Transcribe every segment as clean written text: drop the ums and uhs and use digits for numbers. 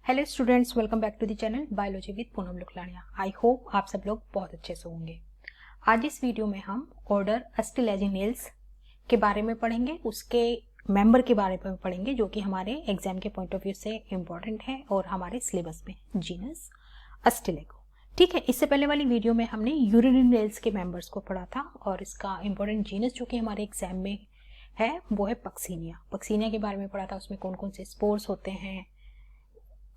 Hello students, welcome back to the channel biology with Poonam Lukhlania. I hope आप सब लोग बहुत अच्छे से होंगे। आज इस वीडियो में हम ऑर्डर एस्टिलेजिनेल्स के बारे में पढ़ेंगे, उसके मेंबर के बारे में पढ़ेंगे जो कि हमारे एग्जाम के पॉइंट ऑफ व्यू से इम्पोर्टेंट है और हमारे सिलेबस में जीनस अस्टिलेगो। ठीक है, इससे पहले वाली वीडियो में हमने यूरिडिनेल्स के मेंबर्स को पढ़ा था और इसका इम्पोर्टेंट जीनस जो कि हमारे एग्जाम में है वो है पक्सीनिया। पक्सीनिया के बारे में पढ़ा था, उसमें कौन कौन से स्पोर्स होते हैं,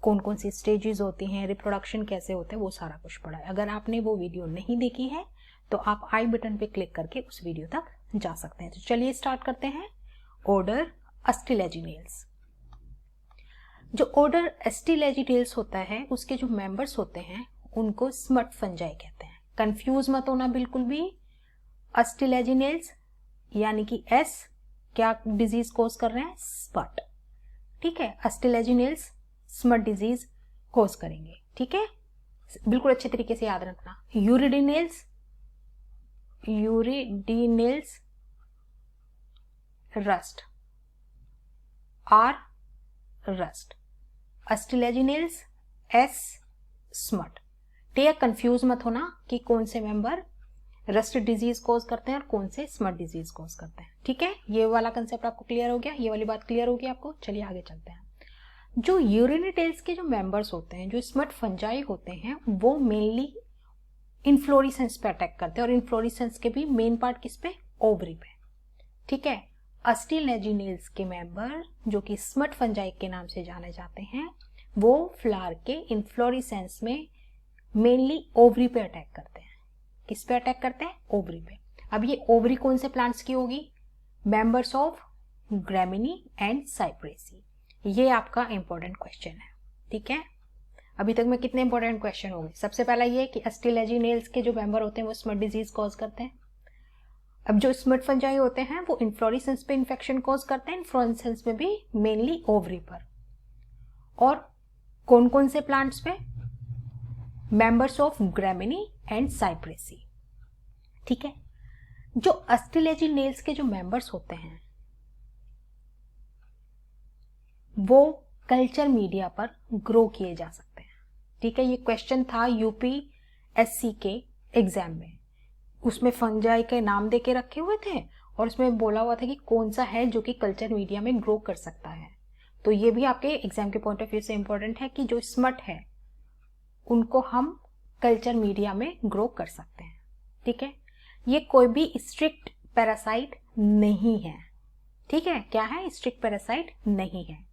कौन कौन सी स्टेजेस होती हैं, रिप्रोडक्शन कैसे होते हैं, वो सारा कुछ पढ़ा है। अगर आपने वो वीडियो नहीं देखी है तो आप आई बटन पे क्लिक करके उस वीडियो तक जा सकते हैं। तो चलिए स्टार्ट करते हैं। ऑर्डर एस्टिलेजिनेल्स। जो ऑर्डर एस्टिलेजिनेल्स होता है उसके जो मेंबर्स होते हैं उनको स्मट फंजाई कहते हैं। कंफ्यूज मत होना बिल्कुल भी। एस्टिलेजिनेल्स यानी कि एस क्या डिजीज कॉज कर रहे हैं? स्पट। ठीक है, एस्टिलेजिनेल्स स्मट डिजीज कोज करेंगे। ठीक है, बिल्कुल अच्छे तरीके से याद रखना। Uredinales rust or rust, Ustilaginales as smut. ठीक है, कंफ्यूज मत होना कि कौन से मेंबर रस्ट डिजीज कोज करते हैं और कौन से स्मट डिजीज कोज करते हैं। ठीक है, ये वाला कंसेप्ट आपको क्लियर हो गया, ये वाली बात क्लियर होगी आपको। चलिए आगे चलते हैं। जो यूरिनिटेल्स के जो मेंबर्स होते हैं, जो स्मट फंजाई होते हैं, वो मेनली इन्फ्लोरेसेंस पे अटैक करते हैं और इन्फ्लोरेसेंस के भी मेन पार्ट किस पे? ओवरी पे। ठीक है, एस्टिलेजिनेल्स के मेंबर जो कि स्मट फंजाई के नाम से जाने जाते हैं वो फ्लावर के इन्फ्लोरेसेंस में मेनली ओवरी पे अटैक करते हैं। किस पे अटैक करते हैं? ओवरी पे। अब ये ओवरी कौन से प्लांट्स की होगी? Members of Gramineae and Cyperaceae. ये आपका इंपॉर्टेंट क्वेश्चन है। ठीक है, अभी तक में कितने इंपॉर्टेंट क्वेश्चन हो गए? सबसे पहला ये कि एस्टिलेजिनेल्स के जो मेंबर होते हैं वो स्मट डिजीज कॉज करते हैं। अब जो स्मट फंजाई होते हैं वो इन्फ्लोरेसेंस पे इन्फेक्शन कॉज करते हैं, इन्फ्लोरेसेंस में भी मेनली ओवरी पर। और कौन कौन से प्लांट्स पे? Members of Gramineae and Cyperaceae. ठीक है, जो एस्टिलेजिनेल्स के जो मेंबर्स होते हैं वो कल्चर मीडिया पर ग्रो किए जा सकते हैं। ठीक है, ये क्वेश्चन था यूपीएससी के एग्जाम में। उसमें फंजाई के नाम दे के रखे हुए थे और उसमें बोला हुआ था कि कौन सा है जो कि कल्चर मीडिया में ग्रो कर सकता है। तो ये भी आपके एग्जाम के पॉइंट ऑफ व्यू से इंपॉर्टेंट है कि जो स्मट है उनको हम कल्चर मीडिया में ग्रो कर सकते हैं। ठीक है, ये कोई भी स्ट्रिक्ट पैरासाइट नहीं है। ठीक है, क्या है? स्ट्रिक्ट पैरासाइट नहीं है।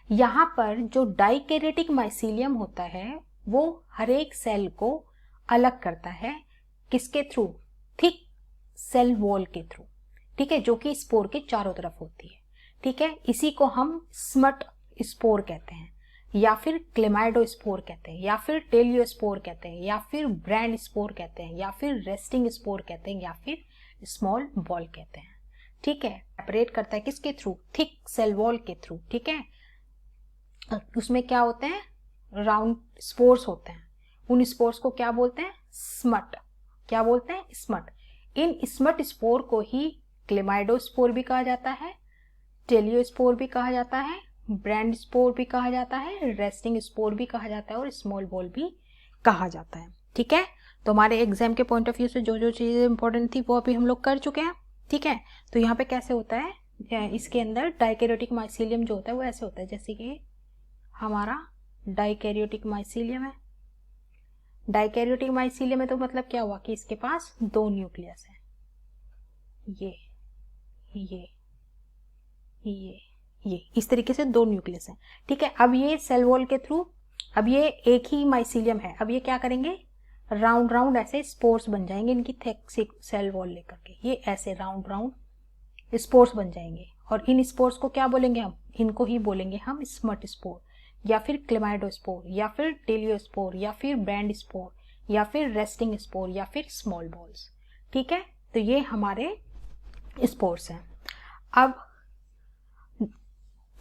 यहां पर जो डाइकैरियोटिक माइसीलियम होता है वो हर एक सेल को अलग करता है। किसके थ्रू? थिक सेल वॉल के थ्रू। ठीक है, जो कि स्पोर के चारों तरफ होती है। ठीक है, इसी को हम स्मट स्पोर कहते हैं या फिर क्लेमाइडोस्पोर कहते हैं या फिर टेलियोस्पोर कहते हैं या फिर ब्रांड स्पोर कहते हैं या फिर रेस्टिंग स्पोर कहते हैं या फिर स्मॉल बॉल कहते हैं। ठीक है, सेपरेट करता है किसके थ्रू? थिक सेल वॉल के थ्रू। ठीक है, उसमें क्या होते हैं? राउंड स्पोर्स होते हैं। उन स्पोर्स को क्या बोलते हैं? स्मट। क्या बोलते हैं? स्मट। इन स्मट स्पोर को ही क्लेमाइडोस्पोर भी कहा जाता है, टेलियोस्पोर भी कहा जाता है, ब्रांड स्पोर भी कहा जाता है, रेस्टिंग स्पोर भी कहा जाता है और स्मॉल बॉल भी कहा जाता है। ठीक है, तो हमारे एग्जाम के पॉइंट ऑफ व्यू से जो जो चीजें इंपॉर्टेंट थी वो अभी हम लोग कर चुके हैं। ठीक है, तो यहाँ पे कैसे होता है, इसके अंदर डाइकैरियोटिक माइसीलियम जो होता है वो ऐसे होता है जैसे कि हमारा डाइकैरियोटिक माइसीलियम है। डाइकैरियोटिक माइसीलियम है तो मतलब क्या हुआ कि इसके पास दो न्यूक्लियस है, ये इस तरीके से दो न्यूक्लियस है। ठीक है, अब ये सेल वॉल के थ्रू, अब ये एक ही माइसीलियम है, अब ये क्या करेंगे? राउंड राउंड ऐसे स्पोर्स बन जाएंगे इनकी थिक सेल वॉल लेकर के, ये ऐसे राउंड राउंड स्पोर्स बन जाएंगे। और इन स्पोर्स को क्या बोलेंगे हम? इनको ही बोलेंगे हम स्मट स्पोर या फिर क्लेमाइडोस्पोर या फिर टेलियोस्पोर या फिर ब्रांड स्पोर या फिर रेस्टिंग स्पोर या फिर स्मॉल बॉल्स। ठीक है, तो ये हमारे स्पोर्स हैं। अब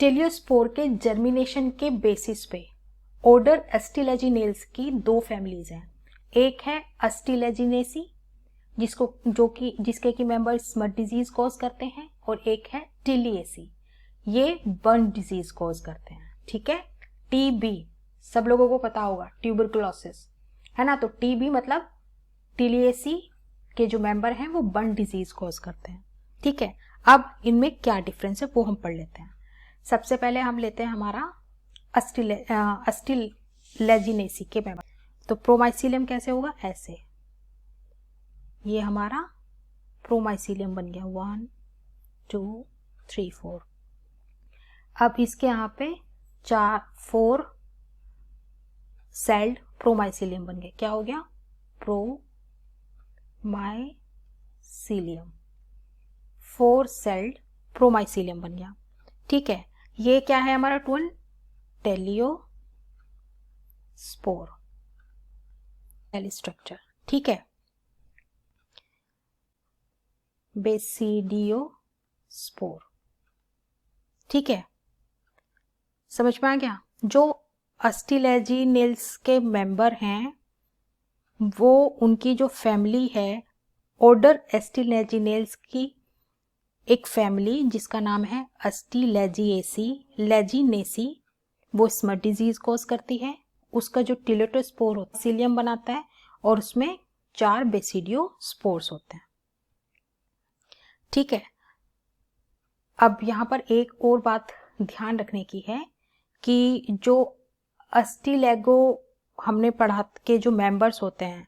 टेलियोस्पोर के जर्मिनेशन के बेसिस पे ऑर्डर एस्टिलेजिनेल्स की दो फैमिलीज हैं। एक है एस्टिलेजिनेसी जिसके की मेंबर स्मट डिजीज कॉज करते हैं और एक है टिलिएसी, ये बर्न डिजीज कॉज करते हैं। ठीक है, टीबी सब लोगों को पता होगा, ट्यूबरकुलोसिस, है ना। तो टीबी मतलब टीलिएसी के जो मेंबर हैं वो बर्न डिजीज कॉज करते हैं, ठीक है। अब इनमें क्या डिफरेंस है वो हम पढ़ लेते हैं। सबसे पहले हम लेते हैं हमारा अस्टिलेजिनेसी के मेंबर। तो प्रोमाइसीलियम कैसे होगा, ऐसे, ये हमारा प्रोमाइसीलियम बन गया, 1 2 3 4। अब इसके यहाँ पे 4 सेल्ड प्रोमाइसीलियम बन गए, क्या हो गया, प्रोमाइसीलियम, 4 सेल्ड प्रोमाइसीलियम बन गया, ठीक है। ये क्या है हमारा ट्विन, टेलियोस्पोर सेल स्ट्रक्चर, ठीक है। बेसिडियोस्पोर, ठीक है, समझ में आ गया। जो अस्टिलेजिनेल्स के मेंबर हैं वो उनकी जो फैमिली है ऑर्डर एस्टिलेजिनेल्स की एक फैमिली जिसका नाम है अस्टिलेजिनेसी, वो स्मट डिजीज कॉज करती है। उसका जो टिलेटोस्पोर होता है सीलियम बनाता है और उसमें 4 बेसिडियोस्पोर्स होते हैं, ठीक है। अब यहां पर एक और बात ध्यान रखने की है कि जो अस्टिलेगो हमने पढ़ा के जो मेंबर्स होते हैं,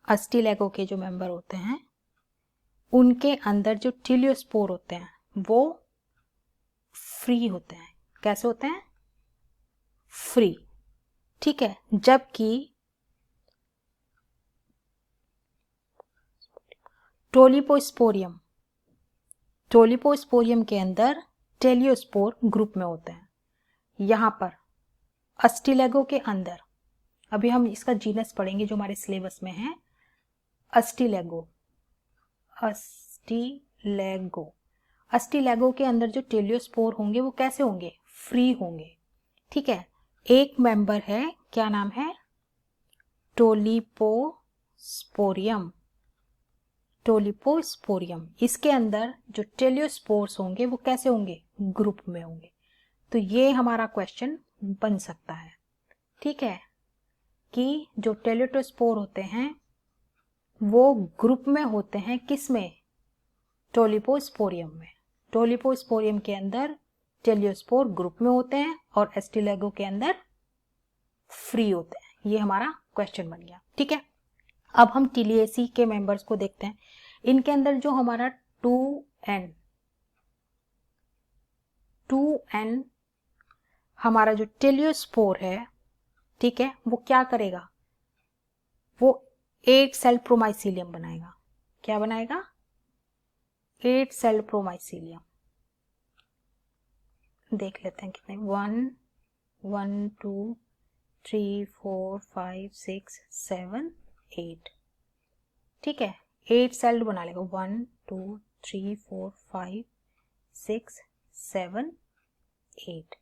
अस्टिलेगो के जो मेंबर होते हैं उनके अंदर जो टिलियोस्पोर होते हैं वो फ्री होते हैं। कैसे होते हैं, फ्री, ठीक है। जबकि टोलिपोस्पोरियम के अंदर टेलियोस्पोर ग्रुप में होते हैं। यहां पर अस्टिलेगो के अंदर, अभी हम इसका जीनस पढ़ेंगे जो हमारे सिलेबस में है, अस्टिलेगो के अंदर जो टेलियोस्पोर होंगे वो कैसे होंगे, फ्री होंगे, ठीक है। एक मेंबर है, क्या नाम है, टोलिपोस्पोरियम, इसके अंदर जो टेलियोस्पोर्स होंगे वो कैसे होंगे, ग्रुप में होंगे। तो ये हमारा क्वेश्चन बन सकता है, ठीक है, कि जो टेलियोस्पोर होते हैं वो ग्रुप में होते हैं, किस में, टोलिपोस्पोरियम में। टोलिपोस्पोरियम के अंदर टेलियोस्पोर ग्रुप में होते हैं और एस्टिलेगो के अंदर फ्री होते हैं। ये हमारा क्वेश्चन बन गया, ठीक है। अब हम टीलिएसी के मेंबर्स को देखते हैं। इनके अंदर जो हमारा 2n हमारा जो टेलियोस्पोर है, ठीक है, वो क्या करेगा, वो 8 सेल प्रोमाइसीलियम बनाएगा। क्या बनाएगा, 8 सेल प्रोमाइसीलियम। देख लेते हैं कितने, 1 2 3 4 5 6 7 8, ठीक है, 8 सेल बना लेगा, 1 2 3 4 5 6 7 8,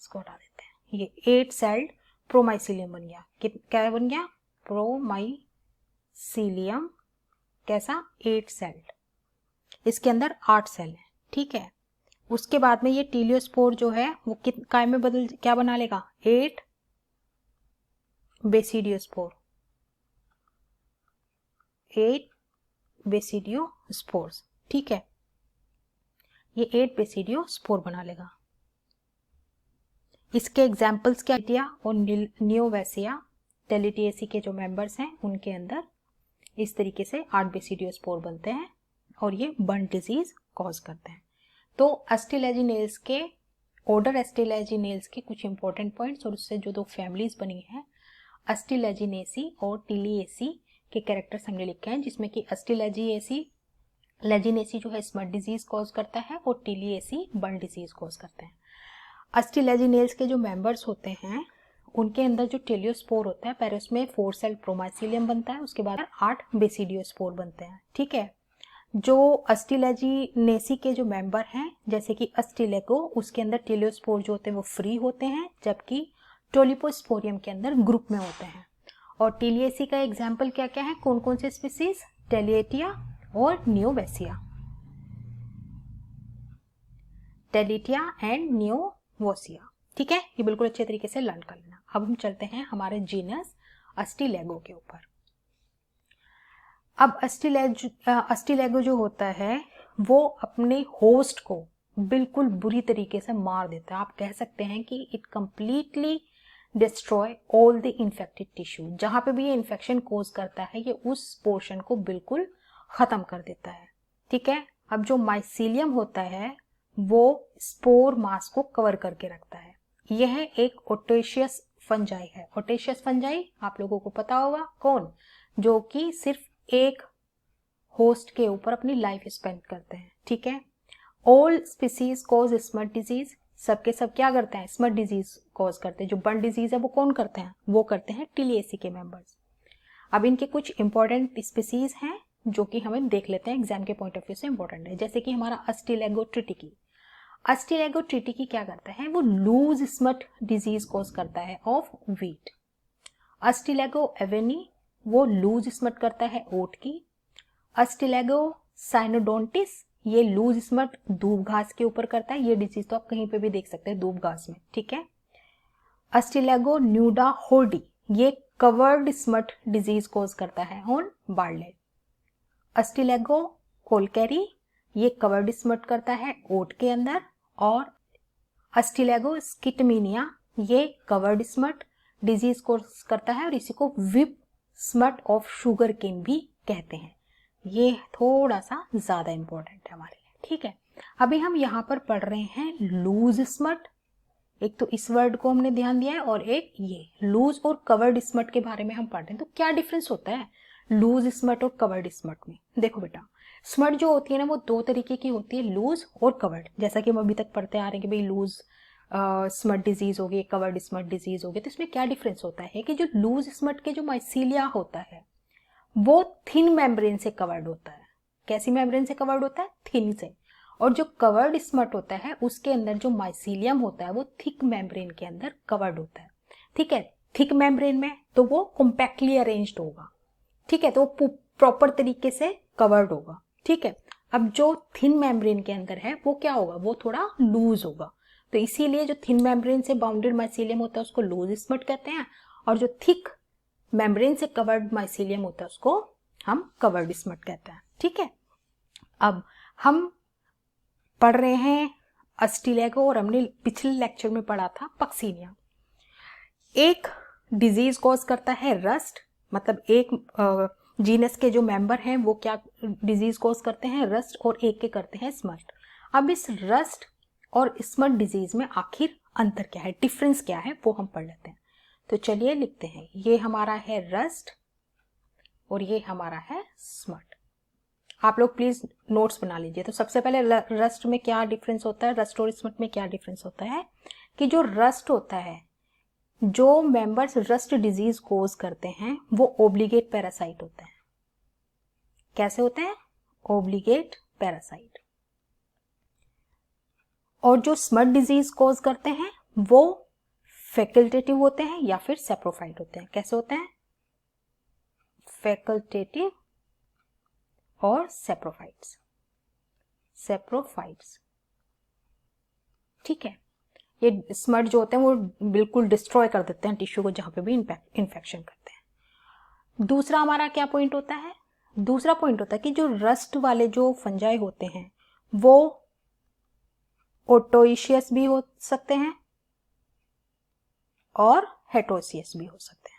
इसको हटा देते हैं। ये 8 सेल्ड प्रोमाइसीलियम बन गया। क्या बन गया, प्रोमाइसीलियम, कैसा, 8 सेल्ड, इसके अंदर 8 सेल है, ठीक है। उसके बाद में ये टीलियोस्पोर जो है वो काय में बदल, क्या बना लेगा, 8 बेसिडियोस्पोर, 8 बेसिडियोस्पोर्स, ठीक है, ये 8 बेसिडियोस्पोर बना लेगा। इसके एग्जाम्पल्स क्या दिया, और नियोवेसिया टेलिटिएसी के जो मेंबर्स हैं उनके अंदर इस तरीके से 8 बेसिडियोस्पोर बनते हैं और ये बर्न डिजीज कॉज करते हैं। तो अस्टिलेजिनेल्स के, ऑर्डर एस्टिलेजिनेल्स के कुछ इंपॉर्टेंट पॉइंट्स और उससे जो 2 फैमिलीज बनी है, अस्टिलेजिनेसी और टीलिएसी के कैरेक्टर्स हमने लिखे हैं, जिसमें कि अस्टिलेजिनेसी जो है स्मट डिजीज कॉज करता है और टीलिएसी बर्न डिजीज कॉज करते हैं। अस्टिलेजिनेल्स के जो मेंबर्स होते हैं उनके अंदर जो टेलियोस्पोर होता है, पहले उसमें 4 सेल प्रोमाइसीलियम बनता है, उसके बाद 8 बेसिडियोस्पोर बनते हैं, ठीक है। जो अस्टिलेजिनेसी के जो मेंबर हैं जैसे कि अस्टिलेगो, उसके अंदर टेलियोस्पोर जो होते हैं वो फ्री होते हैं, जबकि टोलिपोस्पोरियम के अंदर ग्रुप में होते हैं। और टीलिएसी का एग्जाम्पल क्या क्या है, कौन कौन से स्पीसीज, टेलिएटिया और नियोवेसिया, टेलिटिया एंड नियोवेसिया, ठीक है, ये बिल्कुल अच्छे तरीके से लर्न कर लेना। अब हम चलते हैं हमारे जीनस अस्टिलैगो के ऊपर। अब अस्टिलैगो जो होता है वो अपने होस्ट को बिल्कुल बुरी तरीके से मार देता है। आप कह सकते हैं कि it completely destroy all the infected tissue. जहां पे भी ये इन्फेक्शन कोज करता है ये उस पोर्शन को बिल्कुल खत्म कर देता है। ठीक है, अब जो माइसीलियम होता है वो स्पोर मास को कवर करके रखता है। यह एक ओटेशियस फंजाई है। ओटेशियस फंजाई आप लोगों को पता होगा कौन, जो कि सिर्फ एक होस्ट के ऊपर अपनी लाइफ स्पेंड करते हैं। ठीक है, all species cause smut disease, सबके सब क्या करते हैं, स्मट डिजीज कॉज करते हैं। जो बर्न डिजीज है वो कौन करते हैं, वो करते हैं टिलिएसी के मेंबर्स। अब इनके कुछ इंपॉर्टेंट स्पीसीज हैं जो कि हमें देख लेते हैं, एग्जाम के पॉइंट ऑफ व्यू से इंपॉर्टेंट है। जैसे कि हमारा अस्टिलैगो ट्रिटिकी। अस्टिलैगो ट्रिटिकी क्या करता है, वो लूज स्मट डिजीज कॉज करता है ऑफ व्हीट। अस्टिलैगो एवेनी वो लूज स्मट करता है ओट की। अस्टिलैगो साइनोडोंटिस ये लूज स्मट दूब घास के ऊपर करता है। ये डिजीज तो आप कहीं पे भी देख सकते हैं दूब घास में। ठीक है, अस्टिलैगो न्यूडा होर्डी ये कवर्ड स्मट डिजीज कॉज करता है ऑन बार्ले। अस्टिलैगो कोलकेरी ये कवर्ड स्मट करता है ओट के अंदर। और अस्टिलैगो स्किटमीनिया ये कवर्ड स्मट डिजीज कॉज करता है और इसी को whip smut of sugarcane भी कहते हैं। ये थोड़ा सा ज्यादा इंपॉर्टेंट है हमारे लिए। ठीक है, अभी हम यहाँ पर पढ़ रहे हैं लूज स्मट। एक तो इस वर्ड को हमने ध्यान दिया है और एक ये लूज और कवर्ड स्मट के बारे में हम पढ़ रहे हैं। तो क्या डिफरेंस होता है लूज स्मट और कवर्ड स्मट में? देखो बेटा, स्मट जो होती है ना वो दो तरीके की होती है, लूज और कवर्ड। जैसा कि हम अभी तक पढ़ते आ रहे हैं कि भाई लूज स्मट डिजीज हो गई, कवर्ड स्मट डिजीज हो गई। तो इसमें क्या डिफरेंस होता है कि जो लूज स्मट के जो माइसीलिया होता है वो थिन मेम्ब्रेन से कवर्ड होता है। कैसी मेम्ब्रेन से कवर्ड होता है, थिन से। और जो कवर्ड स्मट होता है उसके अंदर जो माइसीलियम होता है वो थिक मेम्ब्रेन के अंदर कवर्ड होता है। ठीक है, थिक मेम्ब्रेन में तो वो कॉम्पैक्टली अरेंज्ड होगा। ठीक है, तो वो प्रॉपर तरीके से कवर्ड होगा। ठीक है, अब जो थिन मेम्ब्रेन के अंदर है वो क्या होगा, वो थोड़ा लूज होगा। तो इसीलिए जो थिन मेम्ब्रेन से बाउंडेड माइसीलियम होता है उसको लूज स्मट कहते हैं, और जो थिक मेम्ब्रेन से कवर्ड माइसीलियम होता है उसको हम कवर्ड स्मट कहते हैं। ठीक है, अब हम पढ़ रहे हैं अस्टिलैगो और हमने पिछले लेक्चर में पढ़ा था पक्सीनिया। एक डिजीज कॉज करता है रस्ट, मतलब एक जीनस के जो मेंबर हैं वो क्या डिजीज कॉज करते हैं, रस्ट, और एक के करते हैं स्मट। अब इस रस्ट और स्मट डिजीज में आखिर अंतर क्या है, डिफरेंस क्या है, वो हम पढ़ लेते हैं। तो चलिए लिखते हैं, ये हमारा है रस्ट और ये हमारा है स्मट। आप लोग प्लीज नोट्स बना लीजिए। तो सबसे पहले रस्ट में क्या डिफरेंस होता है, रस्ट और स्मट में क्या डिफरेंस होता है कि जो रस्ट होता है, जो मेंबर्स रस्ट डिजीज कोज करते हैं वो ओब्लिगेट पैरासाइट होते हैं। कैसे होते हैं, ओब्लिगेट पैरासाइट। और जो स्मट डिजीज कोज करते हैं वो फैकल्टेटिव होते हैं या फिर सेप्रोफाइट होते हैं। कैसे होते हैं, फैकल्टेटिव और सेप्रोफाइट्स। ठीक है, ये स्मट जो होते हैं वो बिल्कुल डिस्ट्रॉय कर देते हैं टिश्यू को जहां पे भी इन्फेक्शन करते हैं। दूसरा हमारा क्या पॉइंट होता है, दूसरा पॉइंट होता है कि जो रस्ट वाले जो फंजाई होते हैं वो ओटोइशियस भी हो सकते हैं और हेटरोसियस भी हो सकते हैं।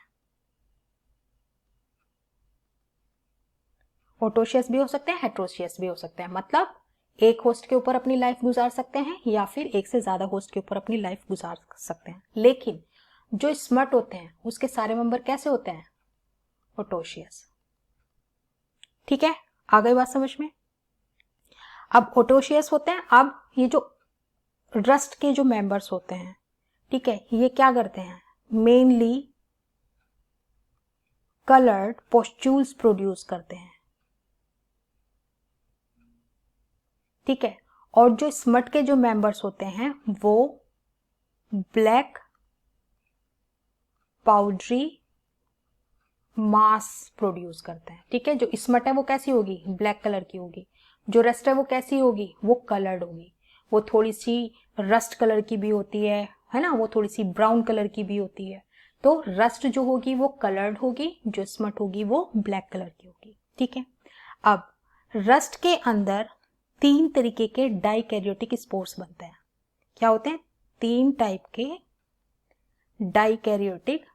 ओटोशियस भी हो सकते हैं, हेटरोसियस भी हो सकते हैं। मतलब एक होस्ट के ऊपर अपनी लाइफ गुजार सकते हैं या फिर एक से ज्यादा होस्ट के ऊपर अपनी लाइफ गुजार सकते हैं। लेकिन जो स्मट होते हैं उसके सारे मेंबर कैसे होते हैं, ओटोशियस। ठीक है, आ गई बात समझ में। अब ओटोशियस होते हैं। अब ये जो रस्ट के जो मेंबर्स होते हैं, ठीक है, ये क्या करते हैं, मेनली कलर्ड पोस्ट्यूल्स प्रोड्यूस करते हैं। ठीक है, और जो स्मट के जो मेंबर्स होते हैं वो ब्लैक पाउडरी मास प्रोड्यूस करते हैं। ठीक है, जो स्मट है वो कैसी होगी, ब्लैक कलर की होगी। जो रस्ट है वो कैसी होगी, वो कलर्ड होगी। वो थोड़ी सी रस्ट कलर की भी होती है, है ना, वो थोड़ी सी ब्राउन कलर की भी होती है। तो रस्ट जो होगी वो कलर्ड होगी, जो स्मट होगी वो ब्लैक कलर की होगी। ठीक है, अब रस्ट के अंदर 3 तरीके के डाइकैरियोटिक स्पोर्स बनते हैं। क्या होते हैं? 3 टाइप के डाइकैरियोटिक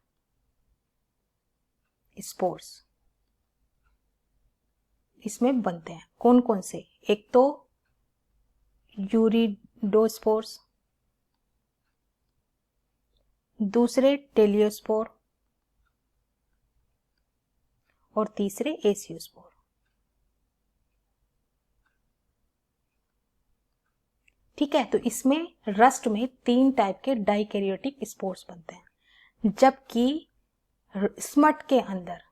स्पोर्स इसमें बनते हैं। कौन कौन से? एक तो यूरिडोस्पोर्स, दूसरे टेलियोस्पोर और तीसरे एसियोस्पोर। ठीक है, तो इसमें रस्ट में 3 टाइप के डाइकैरियोटिक स्पोर्स बनते हैं, जबकि स्मट के अंदर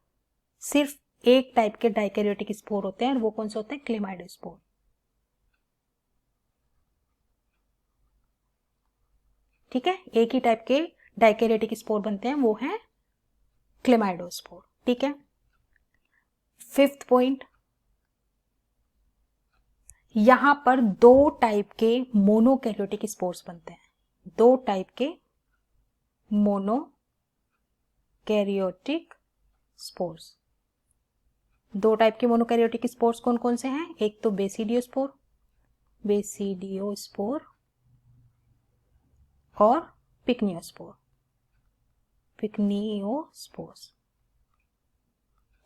सिर्फ एक टाइप के डाइकैरियोटिक स्पोर होते हैं, और वो कौन से होते हैं? क्लेमाइडोस्पोर। ठीक है, एक ही टाइप के डाइकैरियोटिक स्पोर बनते हैं, वो है क्लेमाइडोस्पोर। ठीक है, 5th पॉइंट, यहां पर 2 टाइप के मोनोकैरियोटिक स्पोर्स बनते हैं। 2 टाइप के मोनोकैरियोटिक स्पोर्स। 2 टाइप के मोनोकैरियोटिक स्पोर्स कौन कौन से हैं? एक तो बेसिडियोस्पोर और पिक्नियोस्पोर्स।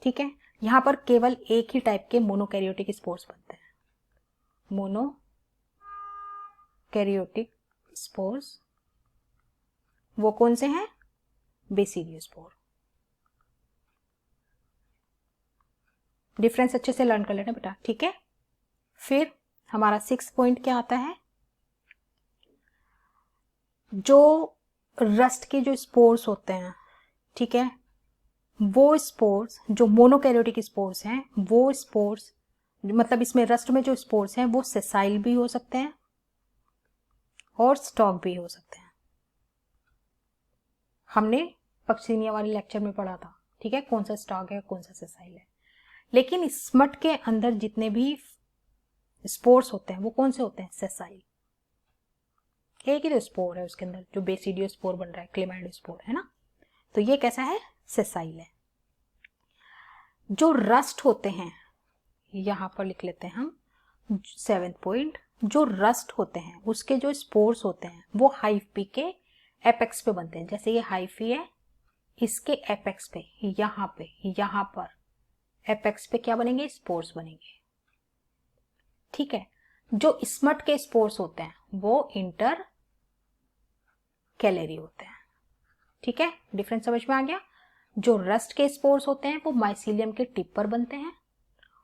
ठीक है, यहां पर केवल एक ही टाइप के मोनोकैरियोटिक स्पोर्स बनते हैं। मोनोकैरियोटिक स्पोर्स वो कौन से हैं? बेसिडियोस्पोर। डिफरेंस अच्छे से लर्न कर लेना बेटा। ठीक है, फिर हमारा 6th पॉइंट क्या आता है? जो रस्ट के जो स्पोर्स होते हैं, ठीक है, वो स्पोर्स जो मोनोकैरियोटिक स्पोर्स हैं, वो स्पोर्स मतलब इसमें रस्ट में जो स्पोर्स हैं वो सेसाइल भी हो सकते हैं और स्टॉक भी हो सकते हैं। हमने पक्सिनिया वाले लेक्चर में पढ़ा था। ठीक है, कौन सा स्टॉक है कौन सा सेसाइल है। लेकिन स्मट के अंदर जितने भी स्पोर्स होते हैं वो कौन से होते हैं? सेसाइल। एक ही तो स्पोर है उसके अंदर, जो बेसिडियोस्पोर बन रहा है, क्लेमाइडोस्पोर, है ना। तो ये कैसा है? सेसाइल है। जो रस्ट होते हैं, यहां पर लिख लेते हैं हम 7th पॉइंट, जो रस्ट होते हैं उसके जो स्पोर्स होते हैं वो हाइफी के एपेक्स पे बनते हैं। जैसे ये हाइफी है, इसके एपेक्स पे, यहां पर एपेक्स पे क्या बनेंगे? स्पोर्स बनेंगे। ठीक है, जो स्मट के स्पोर्स होते हैं वो इंटर कैलरी होते हैं। ठीक है, डिफरेंस समझ में आ गया। जो रस्ट के स्पोर्स होते हैं वो माइसीलियम के टिप पर बनते हैं,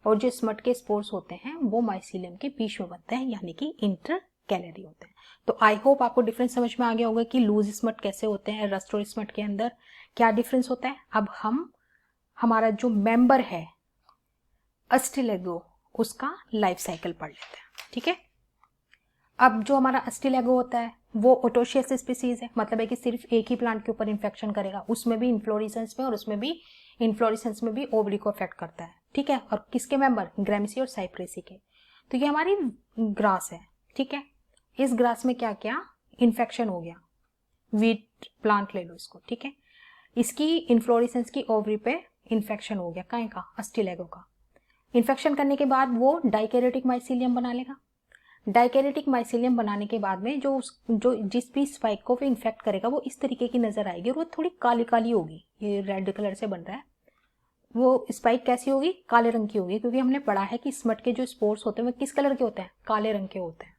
और जो स्मट के स्पोर्स होते हैं वो माइसीलियम के बीच में बनते हैं, यानी कि इंटर कैलरी होते हैं। तो आई होप आपको डिफरेंस समझ में आ गया होगा कि लूज स्मट कैसे होते हैं, रस्ट और स्मट के अंदर क्या डिफरेंस होता है। अब हम हमारा जो मेंबर है अस्टिलेगो, उसका लाइफ साइकिल पढ़ लेते हैं। ठीक है, अब जो हमारा अस्टिलेगो होता है वो ओटोशियस स्पीसीज है, मतलब है कि सिर्फ एक ही प्लांट के ऊपर इन्फेक्शन करेगा, उसमें भी इन्फ्लोरेसेंस में, और उसमें भी इन्फ्लोरेसेंस में भी ओवरी को अफेक्ट करता है। ठीक है, और किसके मेंबर? ग्रामेसी और साइप्रेसी के। तो ये हमारी ग्रास है। ठीक है, इस ग्रास में क्या क्या इन्फेक्शन हो गया, वीट प्लांट ले लो इसको। ठीक है, इसकी इन्फ्लोरेसेंस की ओवरी पे इन्फेक्शन हो गया, काहे का? अस्टिलेगो का। इन्फेक्शन करने के बाद वो डाइकैरियोटिक माइसीलियम बना लेगा। डाइकैरियोटिक माइसीलियम बनाने के बाद में जो जिस भी स्पाइक को इन्फेक्ट करेगा वो इस तरीके की नजर आएगी, और वो थोड़ी काली काली होगी। ये रेड कलर से बन रहा है, वो स्पाइक कैसी होगी? काले रंग की होगी, क्योंकि हमने पढ़ा है कि स्मट के जो स्पोर्स होते हैं वो किस कलर के होते हैं? काले रंग के होते हैं।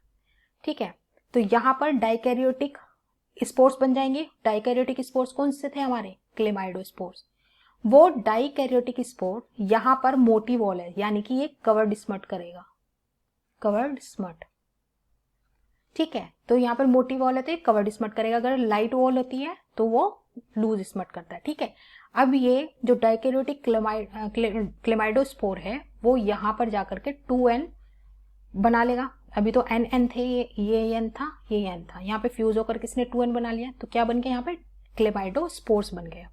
ठीक है, तो यहाँ पर डाइकैरियोटिक स्पोर्स बन जाएंगे। डाइकैरियोटिक स्पोर्स कौन से थे हमारे? क्लेमाइडोस्पोर्स। वो डाइकैरियोटिक स्पोर यहाँ पर मोटी वॉल है, यानी कि ये कवर्ड स्मट करेगा, कवर्ड स्मट। ठीक है, तो यहाँ पर मोटी वॉल है तो ये कवर्ड स्मट करेगा। अगर लाइट वॉल होती है तो वो लूज स्मट करता है। ठीक है, अब ये जो डाइकैरियोटिक क्लेमाइडोस्पोर है वो यहाँ पर जाकर के 2n बना लेगा। अभी तो n थे, ये n था, ये n था, यहाँ पे फ्यूज होकर किसने 2n बना लिया, तो क्या बन गया? यहाँ पे क्लेमाइडोस्पोर्स बन गया।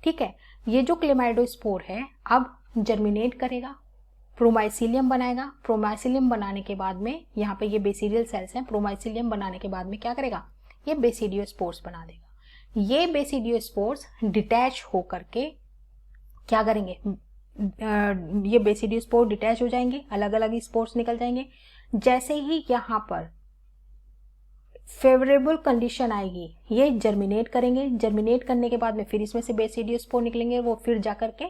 ठीक है, ये जो क्लेमाइडोस्पोर है अब जर्मिनेट करेगा, प्रोमाइसीलियम बनाएगा। प्रोमाइसीलियम बनाने के बाद में यहाँ पे ये बेसिडियल सेल्स हैं, प्रोमाइसीलियम बनाने के बाद में क्या करेगा? ये बेसिडियोस्पोर्स बना देगा। ये बेसिडियोस्पोर्स डिटैच होकर के क्या करेंगे, ये बेसिडियोस्पोर डिटैच हो जाएंगे, अलग अलग स्पोर्स निकल जाएंगे। जैसे ही यहाँ पर फेवरेबल कंडीशन आएगी ये जर्मिनेट करेंगे। जर्मिनेट करने के बाद में फिर इसमें से बेसिडियोस्पोर निकलेंगे, वो फिर जाकर के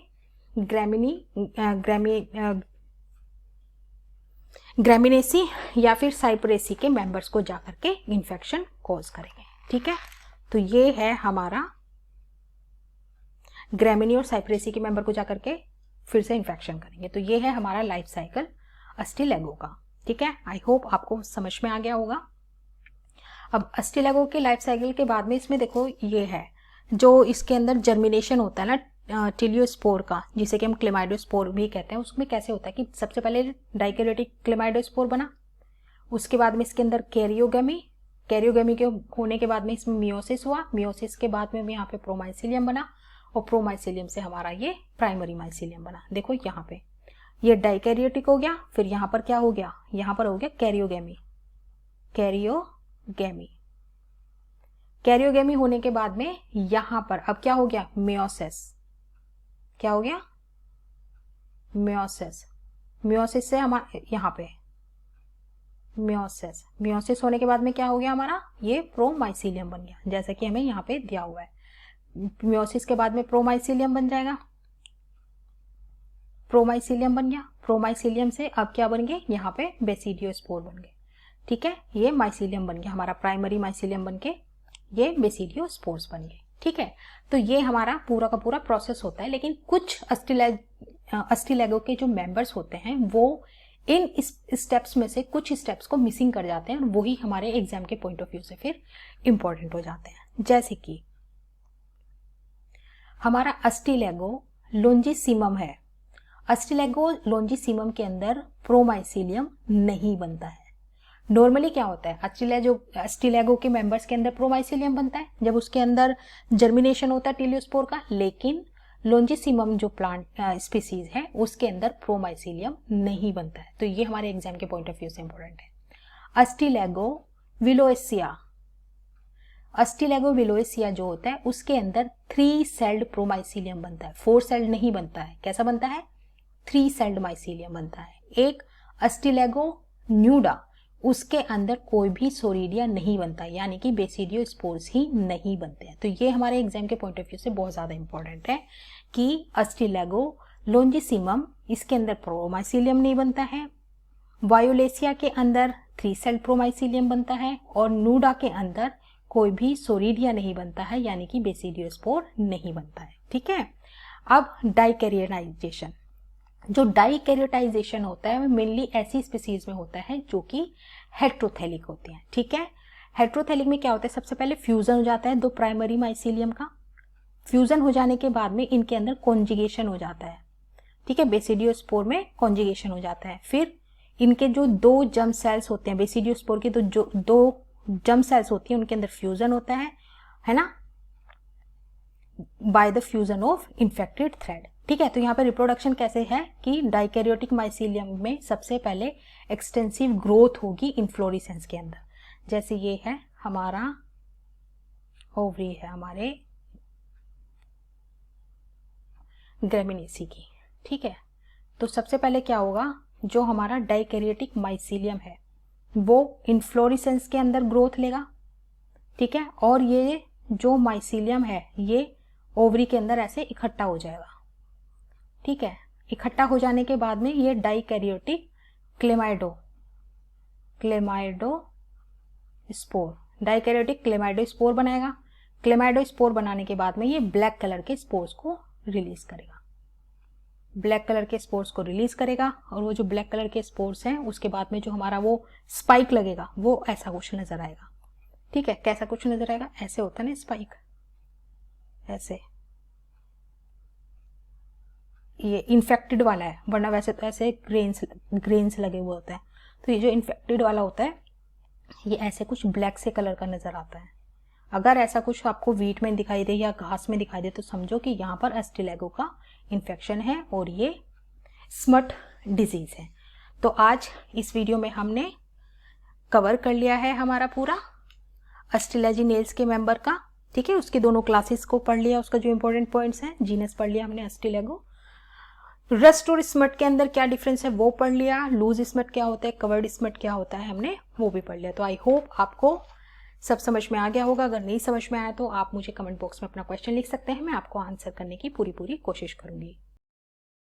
ग्रामिनेसी या फिर साइप्रेसी के मेंबर्स को जाकर के इन्फेक्शन कॉज करेंगे। ठीक है, तो ये है हमारा ग्रामिनी और साइप्रेसी के मेंबर को जाकर के फिर से इन्फेक्शन करेंगे। तो ये है हमारा लाइफ साइकिल अस्टिलैगो का। ठीक है, आई होप आपको समझ में आ गया होगा। अब अस्टिलैगो के लाइफ साइकिल के बाद में इसमें देखो ये है जो इसके अंदर जर्मिनेशन होता है ना टिलियोस्पोर का, जिसे कि हम क्लेमाइडोस्पोर भी कहते हैं। उसमें कैसे होता है कि सबसे पहले डाइकैरियोटिक क्लेमाइडोस्पोर बना, उसके बाद में इसके अंदर कैरियोगेमी के होने के बाद में इसमें मियोसिस हुआ, मियोसिस के बाद में यहाँ पे प्रोमाइसिलियम बना, और प्रोमाइसिलियम से हमारा ये प्राइमरी माइसिलियम बना। देखो यहाँ पे ये डाइकैरियोटिक हो गया, फिर यहाँ पर क्या हो गया, यहाँ पर हो गया कैरियोगेमी होने के बाद में यहां पर अब क्या हो गया, मियोसिस। क्या हो गया, मियोसिस से हमारा यहाँ पे मियोसिस होने के बाद में क्या हो गया हमारा, ये प्रोमाइसिलियम बन गया, जैसा कि हमें यहाँ पे दिया हुआ है। मियोसिस के बाद में प्रोमाइसिलियम बन जाएगा, प्रोमाइसिलियम बन गया, प्रोमाइसिलियम से अब क्या बन गए, यहाँ पे बेसिडियोस्पोर बन गए। ठीक है, ये माइसिलियम बन गया, हमारा प्राइमरी माइसिलियम बन के ये बेसिडियोस्पोर्स बन गए। ठीक है, तो ये हमारा पूरा का पूरा प्रोसेस होता है। लेकिन कुछ अस्टिलैगो के जो मेंबर्स होते हैं वो इन स्टेप्स में से कुछ स्टेप्स को मिसिंग कर जाते हैं, और वही हमारे एग्जाम के पॉइंट ऑफ व्यू से फिर इंपॉर्टेंट हो जाते हैं। जैसे कि हमारा अस्टिलैगो लोंजिसिमम है, अस्टिलैगो लोंजिसिमम के अंदर प्रोमाइसिलियम नहीं बनता है। नॉर्मली क्या होता है, अस्टिलैगो के मेंबर्स के अंदर प्रोमाइसिलियम बनता है जब उसके अंदर जर्मिनेशन होता है टिलियोस्पोर का, लेकिन लोंजिसिमम जो प्लांट स्पीसीज है उसके अंदर प्रोमाइसिलियम नहीं बनता है। तो ये हमारे एग्जाम के पॉइंट ऑफ व्यू से इंपॉर्टेंट है। अस्टिलैगो विलोएसिया जो होता है उसके अंदर 3 सेल्ड प्रोमाइसिलियम बनता है, 4 सेल्ड नहीं बनता है। कैसा बनता है, 3 सेल्ड माइसिलियम बनता है। एक अस्टिलैगो न्यूडा, उसके अंदर कोई भी सोरिडिया नहीं बनता, यानी कि बेसिडियोस्पोर्स ही नहीं बनते हैं। तो ये हमारे एग्जाम के पॉइंट ऑफ व्यू से बहुत ज्यादा इंपॉर्टेंट है कि अस्टिलैगो लोंजिसिमम इसके अंदर प्रोमाइसिलियम नहीं बनता है, वायोलेसिया के अंदर 3 सेल्ड प्रोमाइसिलियम बनता है, और नूडा के अंदर कोई भी सोरिडिया नहीं बनता है, यानी कि बेसिडियोस्पोर नहीं बनता है। ठीक है, अब डाइकैरियोटाइजेशन, जो डाइकैरियोटाइजेशन होता है मेनली ऐसी स्पीसीज में होता है जो कि हेट्रोथेलिक होती हैं। ठीक है, हेट्रोथेलिक में क्या होता है, सबसे पहले फ्यूजन हो जाता है 2 प्राइमरी माइसिलियम का, फ्यूजन हो जाने के बाद में इनके अंदर कॉन्जुगेशन हो जाता है। ठीक है, बेसिडियोस्पोर में कॉन्जुगेशन हो जाता है, फिर इनके जो 2 जर्म सेल्स होते हैं, बेसिडियोस्पोर की तो जो 2 जर्म सेल्स होती हैं उनके अंदर फ्यूजन होता है ना, by the fusion of infected thread. ठीक है, तो यहाँ पे रिप्रोडक्शन कैसे है कि डाइकैरियोटिक माइसिलियम में सबसे पहले एक्सटेंसिव ग्रोथ होगी इन्फ्लोरेसेंस के अंदर। जैसे ये है हमारा ओवरी है हमारे ग्रेमिनेसी की। ठीक है, तो सबसे पहले क्या होगा, जो हमारा डाइकैरियोटिक माइसिलियम है वो इन्फ्लोरेसेंस के अंदर ग्रोथ लेगा। ठीक है, और ये जो माइसिलियम है ये ओवरी के अंदर ऐसे इकट्ठा हो जाएगा। ठीक है, इकट्ठा हो जाने के बाद में ये डाइकैरियोटिक डाइकैरियोटिक क्लेमाइडोस्पोर बनाएगा। क्लेमाइडोस्पोर बनाने के बाद में ये ब्लैक कलर के स्पोर्स को रिलीज करेगा, और वो जो ब्लैक कलर के स्पोर्स हैं उसके बाद में जो हमारा वो स्पाइक लगेगा वो ऐसा कुछ नजर आएगा। ठीक है, कैसा कुछ नजर आएगा, ऐसे होता है ना स्पाइक, ऐसे। ये इन्फेक्टेड वाला है, वरना वैसे तो ऐसे ग्रेन्स लगे हुए होते हैं। तो ये जो इन्फेक्टेड वाला होता है ये ऐसे कुछ ब्लैक से कलर का नजर आता है। अगर ऐसा कुछ आपको वीट में दिखाई दे या घास में दिखाई दे तो समझो कि यहाँ पर अस्टिलैगो का इन्फेक्शन है और ये स्मट डिजीज है। तो आज इस वीडियो में हमने कवर कर लिया है हमारा पूरा अस्टिलेजिनेल्स के मेंबर का, ठीक है, उसके दोनों क्लासेस को पढ़ लिया, उसका जो इंपॉर्टेंट पॉइंट्स हैं, जीनस पढ़ लिया हमने अस्टिलेगो। रस्ट और स्मट के अंदर क्या डिफरेंस है वो पढ़ लिया, लूज स्मट क्या होता है, कवर्ड स्मट क्या होता है, हमने वो भी पढ़ लिया। तो आई होप आपको सब समझ में आ गया होगा। अगर नहीं समझ में आया तो आप मुझे कमेंट बॉक्स में अपना क्वेश्चन लिख सकते हैं, मैं आपको आंसर करने की पूरी कोशिश करूंगी।